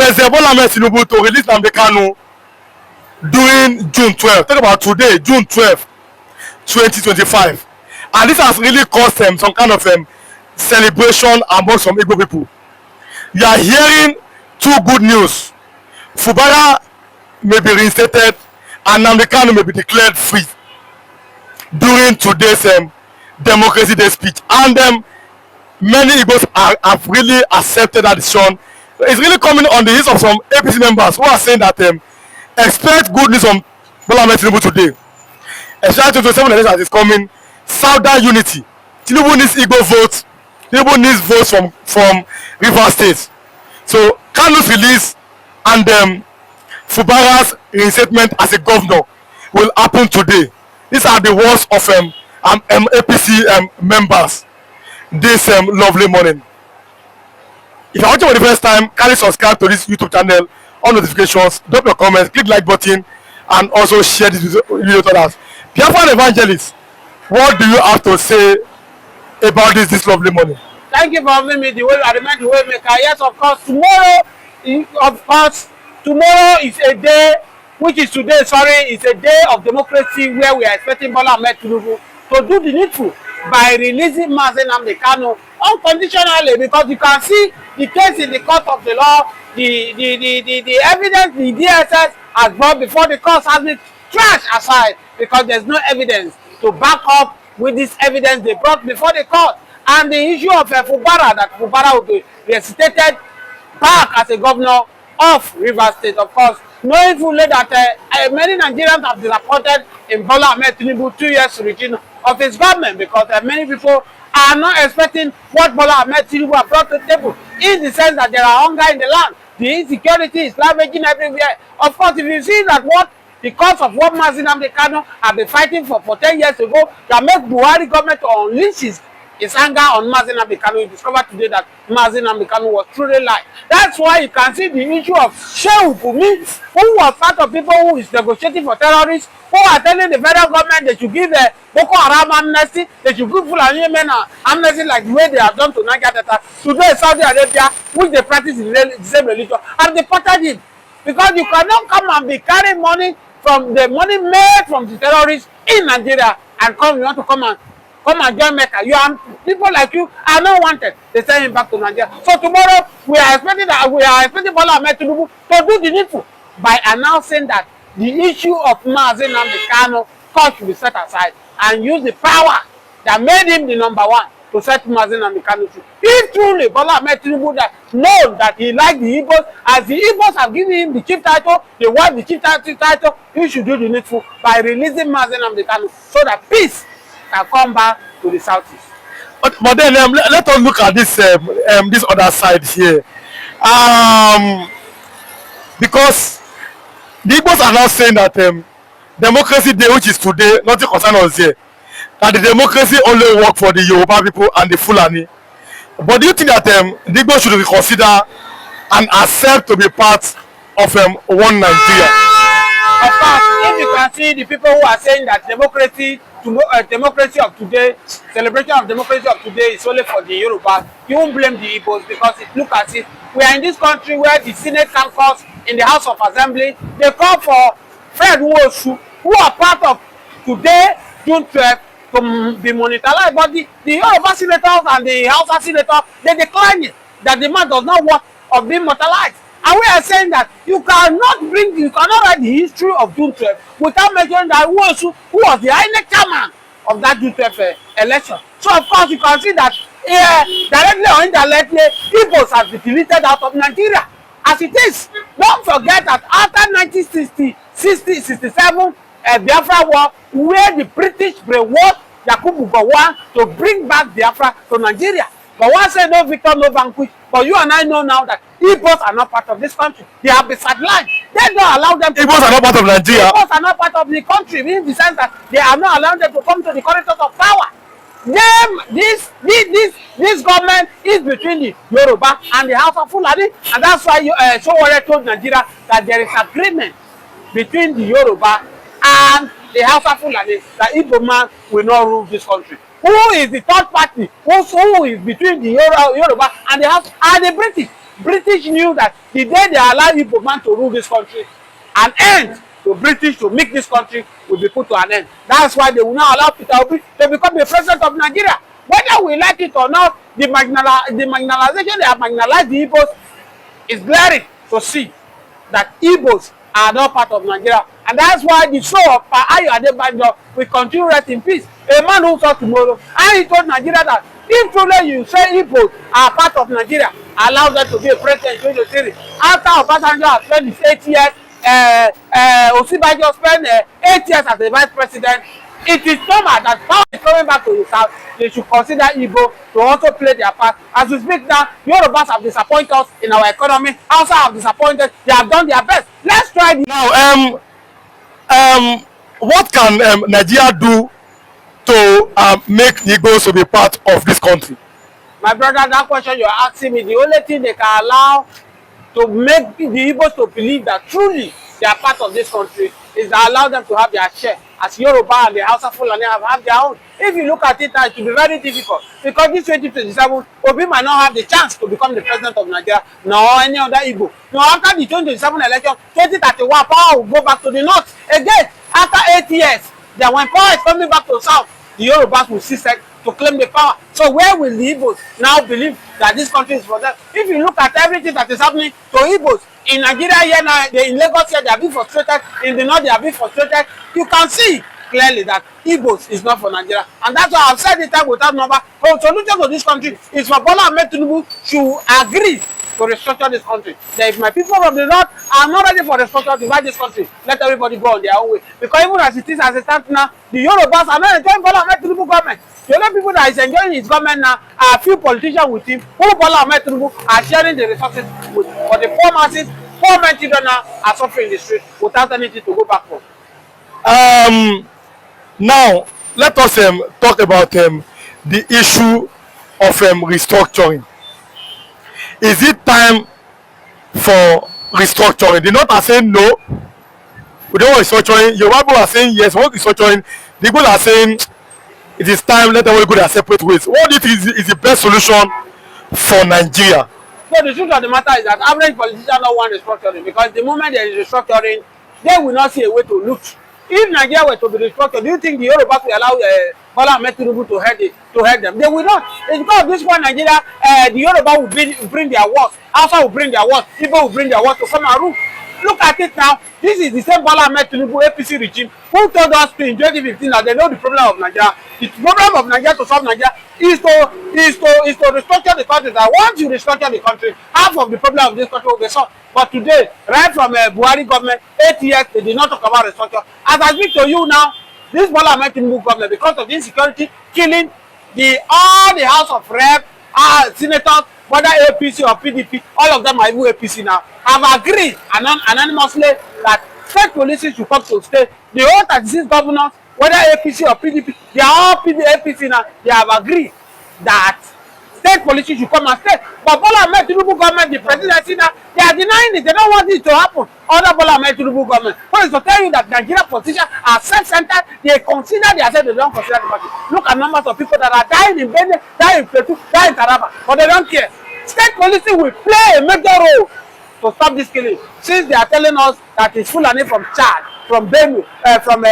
President Bola Ahmed Tinubu to release Nnamdi Kanu during June 12. Talk about today, June 12, 2025. And this has really caused some kind of celebration among some Igbo people. You are hearing two good news. Fubara may be reinstated and Nnamdi Kanu may be declared free during today's Democracy Day speech. And many Igbos have really accepted that decision. It's really coming on the heels of some APC members who are saying that expect good news from Bola Ahmed Tinubu today. Especially 27 elections is coming. Southern unity. Tinubu needs Igbo votes. Tinubu needs votes from River State. So Kanu'S release and Fubara's reinstatement as a governor will happen today. These are the words of APC members this lovely morning. If you're watching for the first time, kindly subscribe to this YouTube channel, on notifications, drop your comments, click like button, and also share this video to others. Biafra Evangelist, what do you have to say about this lovely morning? Thank you for having me. I remind the way maker. Yes, of course, tomorrow is a day, which is today, is a day of democracy where we are expecting Bola Ahmed Tinubu to do the needful by releasing Nnamdi Kanu unconditionally, because you can see the case in the court of the law, the evidence the DSS has brought before the court has been trashed aside because there's no evidence to back up with this evidence they brought before the court. And the issue of Fubara, that Fubara will be reinstated back as a governor of River State, of course, knowing fully that many Nigerians have disappointed in Bola Ahmed Tinubu 2 years regime of his government, because many people are not expecting what Bola Ahmed Tinubu has brought to the table, in the sense that there are hunger in the land, the insecurity is ravaging everywhere. Of course, if you see that what because of what Nnamdi Kanu have been fighting for 10 years ago, that make Buhari government to unleash his anger on Nnamdi Kanu, you discover today that Nnamdi Kanu was truly lying. That's why you can see the issue of Shehu Bumi, who was part of people who is negotiating for terrorists, who are telling the federal government they should give the Boko Haram amnesty, they should give Fulani men amnesty like the way they have done to Niger Delta. Today, Saudi Arabia, which they practice in the same religion, have deported him. Because you cannot come and be carrying money from the money made from the terrorists in Nigeria and you want to come and join Mecca. People like you are not wanted. They send him back to Nigeria. So tomorrow we are expecting Bola Ahmed Tinubu to do the needful by announcing that the issue of Nnamdi Kanu should be set aside and use the power that made him the #1 to set Nnamdi Kanu free. If truly Bola Ahmed Tinubu knows that he likes the Igbos, as the Igbos have given him the chief title, they want the chief title, he should do the needful by releasing Nnamdi Kanu so that peace can come back to the southeast. But then let us look at this this other side here, because the Igbos are now saying that Democracy Day, which is today, nothing concern us here, that the democracy only work for the Yoruba people and the Fulani. But do you think that the Igbos should reconsider and accept to be part of one Nigeria? Of course, if you can see the people who are saying that democracy of today, celebration of democracy of today is only for the Yoruba, you won't blame the Igbos, because look at it. We are in this country where the Senate caucus in the House of Assembly, they call for Fred Wosu, who are part of today, June 12th, to be monetized. But the Yoruba senators and the Hausa senators, they decline it, that the man does not want of being mortalized. And we are saying that you cannot write the history of June 12 without mentioning that Wosu, who was the INEC chairman of that June 12 election. So of course you can see that directly or indirectly, Igbos have been deleted out of Nigeria. As it is, don't forget that after 1967 Biafra war, where the British brainwashed Yakubu Gowon to bring back Biafra to Nigeria. But one said no victor, no vanquish. But you and I know now that Igbos are not part of this country. They have been sidelined. They don't allow them to Igbos are not part of Nigeria. Igbos are not part of the country, in the sense that they are not allowing them to come to the corridors of power. This government is between the Yoruba and the House of Fulani, and that's why Sowore told Nigeria that there is agreement between the Yoruba and the House of Fulani that Igbo man will not rule this country. Who is the third party? Who is between the Yoruba and the House and the British? British knew that the day they allow Igbo man to rule this country, an end to British to make this country will be put to an end. That's why they will now allow Peter Obi to become the president of Nigeria. Whether we like it or not, the marginalization they have marginalized the Igbos is glaring to see that Igbos are not part of Nigeria. And that's why the show of Ayo Adebanjo will continue rest in peace. A man who saw tomorrow, and he told Nigeria that if truly you say Igbos are part of Nigeria, allow them to be a president in 2023. After Obasanjo has spent his 8 years, Osibajo spent 8 years as a vice president, it is normal that power is coming back to the south. They should consider Igbo to also play their part. As we speak now, Yorubas have disappointed us in our economy. Hausa have disappointed. They have done their best. Let's try this. Now, what can Nigeria do to make Igbos to be part of this country? My brother, that question you're asking me, the only thing they can allow to make the Igbos to believe that truly they are part of this country is to allow them to have their share. As Yoruba and the Hausa Fulani have their own. If you look at it now, it will be very difficult because this 2027, Obi might not have the chance to become the president of Nigeria nor any other Igbo. Now, after the 2027 election, 2031, power will go back to the north. Again, after 8 years, then when power is coming back to the south, the Yorubas will cease to claim the power. So where will the Igbos now believe that this country is for them? If you look at everything that is happening to Igbos, in Nigeria here now, in Lagos here, they are being frustrated. In the north, they are being frustrated. You can see clearly that Igbos is not for Nigeria. And that's why I've said it time without number. The solution to this country is for Bola Ahmed Tinubu to agree to restructure this country. That if my people from the north are not ready for restructure to divide this country, let everybody go on their own way. Because even as it is, as it stands now, the Yorubas are not enjoying Bola Ahmed Tinubu government. The only people that is enjoying his government now are a few politicians with him who Bola Ahmed Tinubu are sharing the resources with. For the poor masses, poor men children now are suffering in the street without anything to go back for. Now, let us talk about the issue of restructuring. Is it time for restructuring? The North are saying no, we don't want restructuring. Yoruba people are saying yes, we want restructuring. The people are saying it is time, let everyone go their separate ways. What do you think is the best solution for Nigeria? So the truth of the matter is that average politicians don't want restructuring because the moment there is restructuring, they will not see a way to loot. If Nigeria were to be restructured, do you think the Yorubas will allow Bola Ahmed Tinubu to head them? They will not. It's because of this one Nigeria, the Yoruba will bring their worst, Hausa will bring their worst, people will bring their worst to come and rule. Look at it now. This is the same Bola Ahmed Tinubu APC regime who told us in 2015 that they know the problem of Nigeria. The problem of Nigeria to solve Nigeria is to restructure the country. That once you restructure the country, half of the problem of this country will be solved. But today, right from Buhari government, 8 years, they did not talk about restructure. As I speak to you now, this Bola Ahmed Tinubu government, because of the insecurity, killing all the House of Rep, senators, whether APC or PDP, all of them are even APC now, have agreed anonymously that state policies should come to state. The whole 36 governors, whether APC or PDP, they are all APC now, they have agreed that state policies should come and stay. But Bola Ahmed Tinubu government, the presidency now, they are denying it. They don't want it to happen. Other Bola Ahmed Tinubu government. But it's to tell you that Nigeria politicians are self-centered. They consider themselves, they don't consider the party. Look at numbers of people that are dying in Benin, dying in Plateau, dying in Taraba, but they don't care. State policy will play a major role to stop this killing. Since they are telling us that it's Fulani from Chad, from Benue, from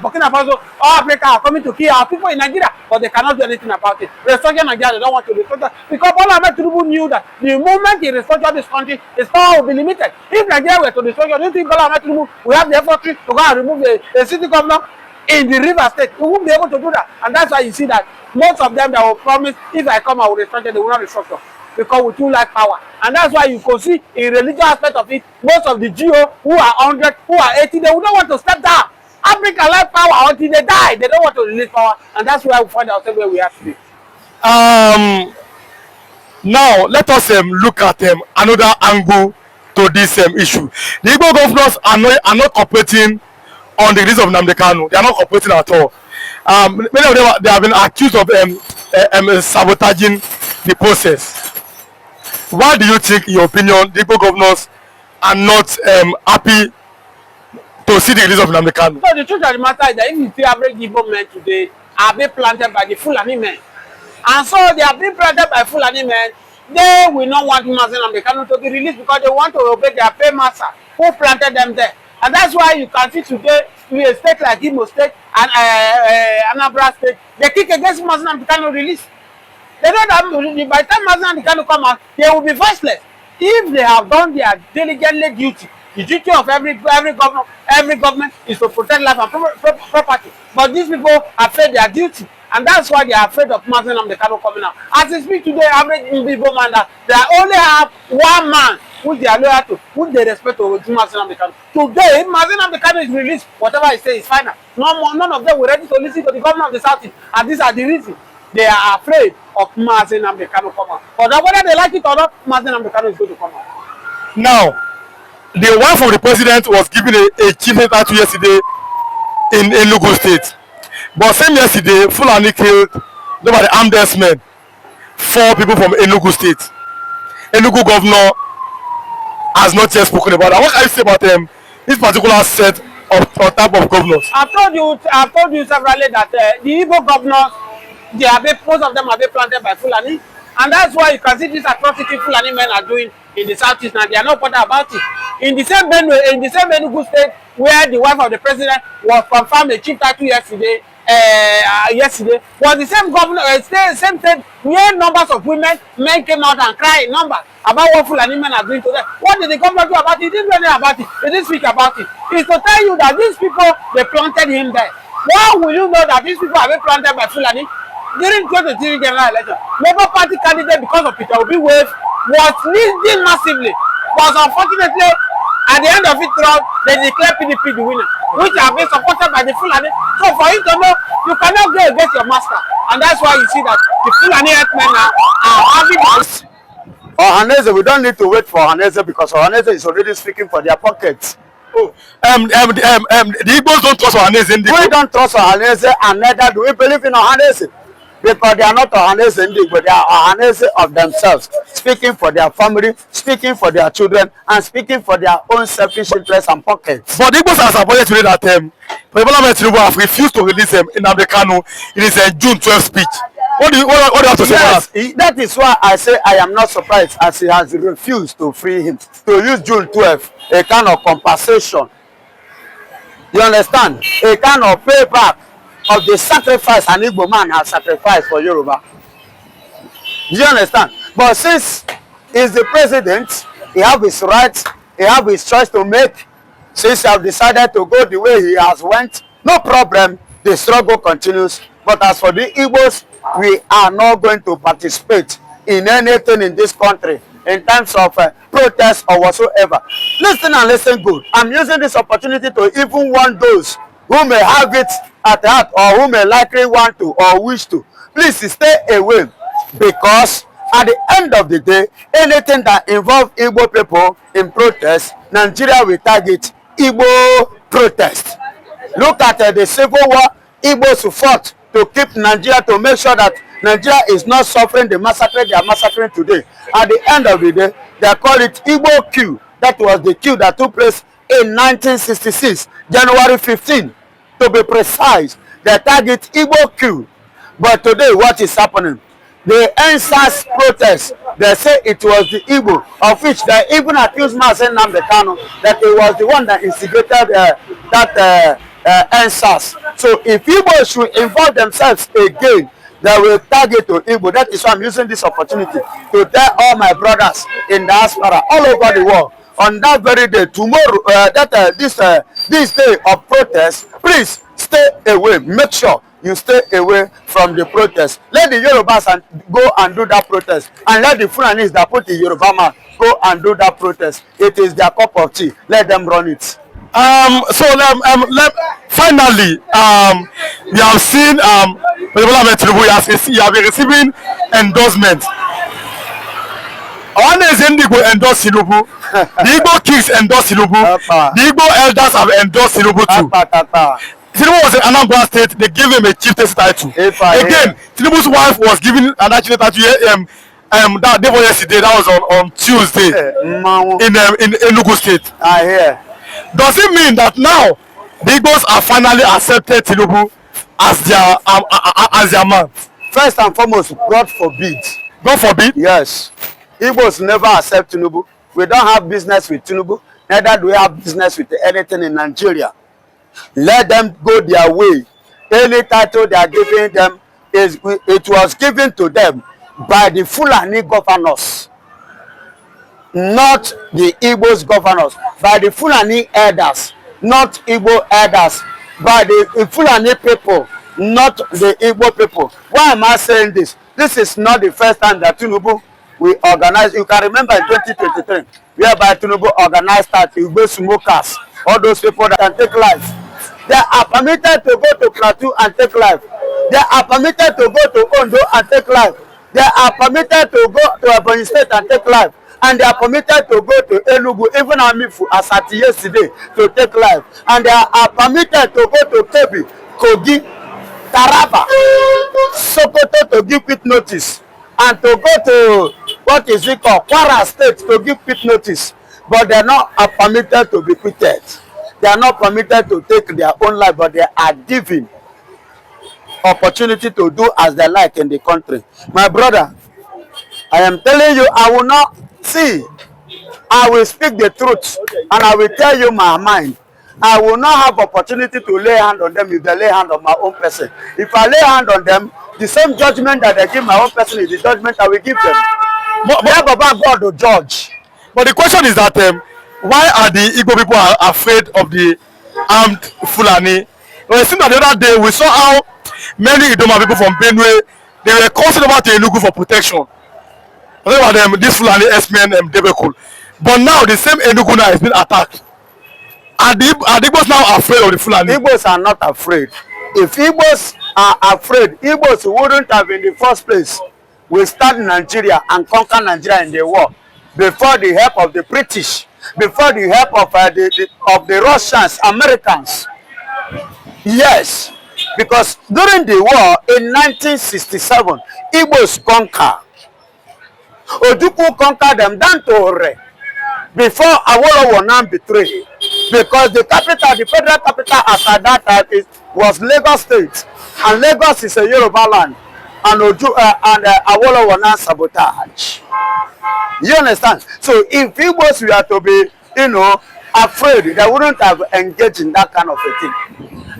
Burkina Faso, all Africa are coming to kill our people in Nigeria, but they cannot do anything about it. Restructure Nigeria, they don't want to restructure because Bola Ahmed Tinubu knew that the moment he restructured this country, his power will be limited. If Nigeria were to restructure, do you think Bola Ahmed Tinubu will have the effort to go and remove a city governor in the River State? He won't be able to do that, and that's why you see that most of them that will promise, if I come, I will restructure, they will not restructure. Because we too like power. And that's why you can see in religious aspect of it, most of the GO who are 100, who are 80, they will not want to step down. Africa like power until they die. They don't want to release power. And that's why we find ourselves where we are today. Now, let us look at another angle to this issue. The Igbo governors are not cooperating on the release of Nnamdi Kanu. They are not cooperating at all. Many of them they have been accused of sabotaging the process. Why do you think, in your opinion, the Igbo governors are not happy to see the release of Nnamdi Kanu? So the truth of the matter is that if you see average Igbo men today are being planted by the Fulani men. And so they are being planted by Fulani men They will not want Mazen and Kanu to be released because they want to obey their paymaster who planted them there. And that's why you can see today, in a state like Imo State and Anambra State, they kick against Mazen and Kanu release. They know that by the time Mazen and Kanu come out, they will be voiceless. If they have done their diligently duty, the duty of every government is to protect life and property. But these people have failed their duty, and that's why they are afraid of Mazen and Kanu coming out. As we speak today, average Igbo man that they only have one man who they are loyal to, who they respect to Mazen and Kanu. Today, if Mazen and Kanu is released, whatever he says is final. None of them were ready to listen to the governor of the South, and these are the reasons. They are afraid of Mazen and Kanu coming out. But whether they like it or not, Mazen and Kanu is going to come out. Now, the wife of the president was given a chief tattoo yesterday in Enugu State. But same yesterday, Fulani killed over the armed men 4 people from Enugu State. Enugu governor has not yet spoken about that. What can you say about this particular set of type of governors? I've told you severally that the Igbo governors, most of them have been planted by Fulani, and that's why you can see this atrocity Fulani men are doing in the southeast now. They are not bothered about it. In the same Enugu State, where the wife of the president was confirmed a chief title yesterday, was the same governor, same state where numbers of men came out and cried in numbers about what Fulani men are doing to them. What did the governor do about it? He didn't do anything about it. He didn't speak about it. It's to tell you that these people, they planted him there. Why will you know that these people have been planted by Fulani? During 2023 general election, Labour Party candidate, because of Peter Obi wave, was leading massively. But unfortunately, at the end of it all, they declared PDP the winner, which have been supported by the Fulani. So for you to know, you cannot go against your master. And that's why you see that the Fulani herdsmen now are having this. Ohaneze, we don't need to wait for Ohaneze because Ohaneze is already speaking for their pockets. Oh, the Igbos don't trust Ohaneze. We don't trust Ohaneze, and neither do we believe in Ohaneze. Because they are not Ohaneze indeed, but they are Ohaneze of themselves, speaking for their family, speaking for their children, and speaking for their own selfish interests and pockets. But the Igbos has appointed today that Tinubu have refused to release him in Kanu in his June 12 speech. What do you have to say about that? That is why I say I am not surprised, as he has refused to free him, to use June 12, a kind of compensation. You understand? A kind of payback of the sacrifice an Igbo man has sacrificed for Yoruba. Do you understand? But since he's the president, he has his rights, he has his choice to make. Since he has decided to go the way he has went, no problem, the struggle continues. But as for the Igbos, we are not going to participate in anything in this country in terms of protests or whatsoever. Listen and listen good. I'm using this opportunity to even warn those who may have it at heart or who may likely want to or wish to. Please stay away, because at the end of the day, anything that involves Igbo people in protest, Nigeria will target Igbo protest. Look at the civil war Igbos fought to keep Nigeria, to make sure that Nigeria is not suffering the massacre they are massacring today. At the end of the day, they call it Igbo coup. That was the coup that took place in 1966, January 15, to be precise. They target Igbo coup. But today, what is happening? The NSAS protest, they say it was the Igbo, of which they even accused Mazen Kanu that he was the one that instigated that NSAS. So if Igbo should involve themselves again, they will target to Igbo. That is why I'm using this opportunity to tell all my brothers in diaspora all over the world, on that very day, tomorrow, this day of protest, please stay away. Make sure you stay away from the protest. Let the Yorubas go and do that protest, and let the Fulanis that put the Yoruba man go and do that protest. It is their cup of tea. Let them run it. Finally, we have seen Tinubu has been receiving endorsement. Ohaneze Ndigbo endorse Tinubu. The Igbo kings endorse Tinubu. The Igbo elders have endorsed Tinubu too. Tinubu was in Anambra State. They gave him a chieftaincy title. Again, Tinubu's wife was given an chieftaincy title that day yesterday. That was on Tuesday in Enugu State. I hear. Does it mean that now the Igbos are finally accepted Tinubu as their man? First and foremost, God forbid. God forbid? Yes. Igbos never accept Tinubu. We don't have business with Tinubu. Neither do we have business with anything in Nigeria. Let them go their way. Any title they are giving them, it was given to them by the Fulani governors, not the Igbos governors, by the Fulani elders, not Igbo elders, by the Fulani people, not the Igbo people. Why am I saying this? This is not the first time that Tinubu will organize. You can remember in 2023, whereby Tinubu organized that Igbo smokers, all those people that can take life. They are permitted to go to Plateau and take life. They are permitted to go to Ondo and take life. They are permitted to go to Ebonyi State and take life. And they are permitted to go to Enugu, even Amifu, as at yesterday, to take life. And they are permitted to go to Kebbi, Kogi, Taraba, Sokoto to give quick notice. And to go to, what is it called, Kwara State to give quick notice. But they are not permitted to be quitted. They are not permitted to take their own life, but they are given opportunity to do as they like in the country. My brother, I am telling you, I will not see. I will speak the truth, and I will tell you my mind. I will not have opportunity to lay hand on them if they lay hand on my own person. If I lay hand on them, the same judgment that they give my own person is the judgment I will give them. But about God to judge. But the question is that why are the Igbo people afraid of the armed Fulani? Well, it seems that the other day we saw how many Idoma people from Benue, they were crossing over to Enugu for protection. I think about them, this Fulani S-men Debekul. But now the same Enugu now has been attacked. Are the Igbos now afraid of the Fulani? Igbos are not afraid. If Igbos are afraid, Igbos wouldn't have in the first place will start Nigeria and conquer Nigeria in the war before the help of the British, before the help of the Russians, Americans. Yes, because during the war in 1967, Igbos conquer. Ojukwu conquered them down to Ore before Awolowo now betrayed. Because the capital, the federal capital at that time was Lagos State, and Lagos is a Yoruba land, and Awolowo now sabotage. You understand? So if Igbos were to be, afraid, they wouldn't have engaged in that kind of a thing.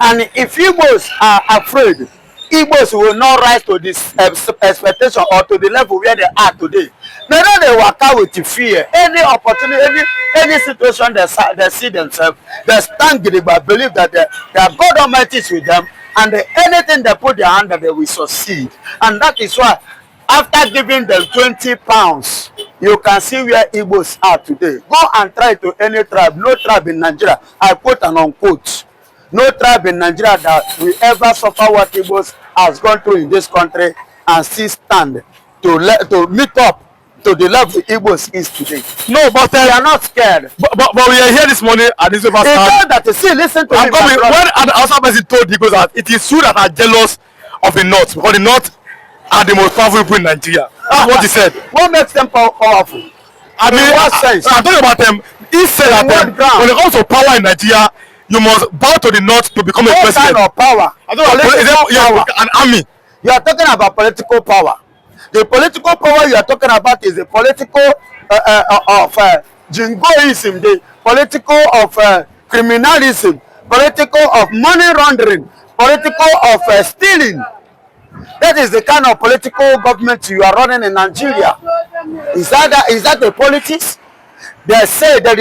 And if Igbos are afraid, Igbos will not rise to this expectation or to the level where they are today. They know they work out with fear. Any opportunity, any situation they see themselves, they stand gidigba, believe that their God Almighty is with them, and anything they put their hand that they will succeed. And that is why, after giving them 20 pounds, you can see where Igbos are today. Go and try to any tribe, no tribe in Nigeria, I quote and unquote, no tribe in Nigeria that will ever suffer what Igbos has gone through in this country and still stand to meet up to the level Igbos is today. No, but they are not scared. But we are here this morning at this over. Listen to me. When an outside person told Igbos that it is true that are jealous of the North, because the North are the most powerful people in Nigeria. That's what he said. What makes them powerful? I mean, what sense? I'm talking about them. He said that when it comes to power in Nigeria, you must bow to the North to become a president. What kind of power? An army. You are talking about political power. The political power you are talking about is the political of jingoism, the political of criminalism, political of money laundering, political of stealing. That is the kind of political government you are running in Nigeria. Is that the politics? They say there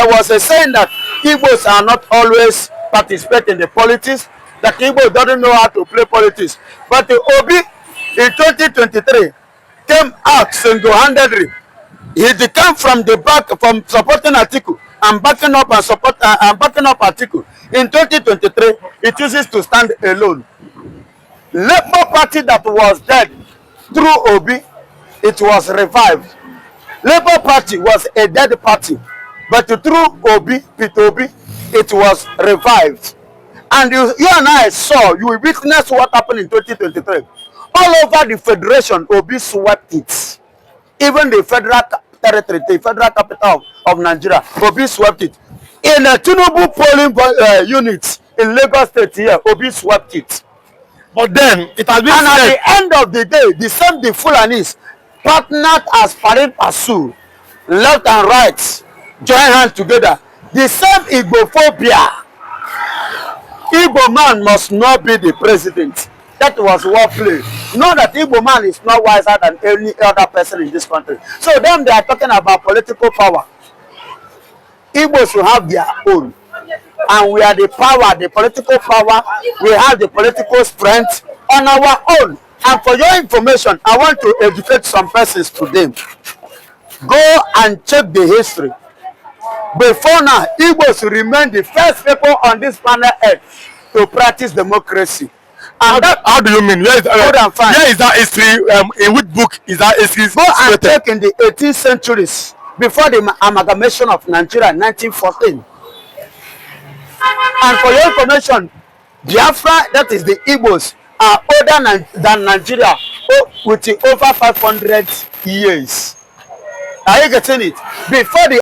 was a saying that Igbos are not always participating in the politics, that Igbo doesn't know how to play politics. But the Obi in 2023 came out single-handedly. He came from the back, from supporting Atiku and backing up Atiku. In 2023, he chooses to stand alone. Labour Party that was dead through Obi, it was revived. Labour Party was a dead party, but through Obi, it was revived. And you and I saw, you witnessed what happened in 2023. All over the federation, Obi swept it. Even the federal territory, the federal capital of Nigeria, Obi swept it. In a Tinubu polling unit in Lagos State here, Obi swept it. But then it has been and at the end of the day, the Fulanis, partnered as Farid Pasu, left and right, join hands together. The same Igbophobia. Igbo man must not be the president. That was wordplay. Know that Igbo man is not wiser than any other person in this country. So them, they are talking about political power. Igbos will have their own. And we are the power, the political power. We have the political strength on our own. And for your information, I want to educate some persons today. Go and check the history. Before now, Igbos remain the first people on this planet Earth to practice democracy. And how do you mean? Where is that history? In which book is that history? Go and check in the 18th centuries, before the amalgamation of Nigeria in 1914. And for your information, Biafra, that is the Igbos, are older than Nigeria with over 500 years. Are you getting it? Before the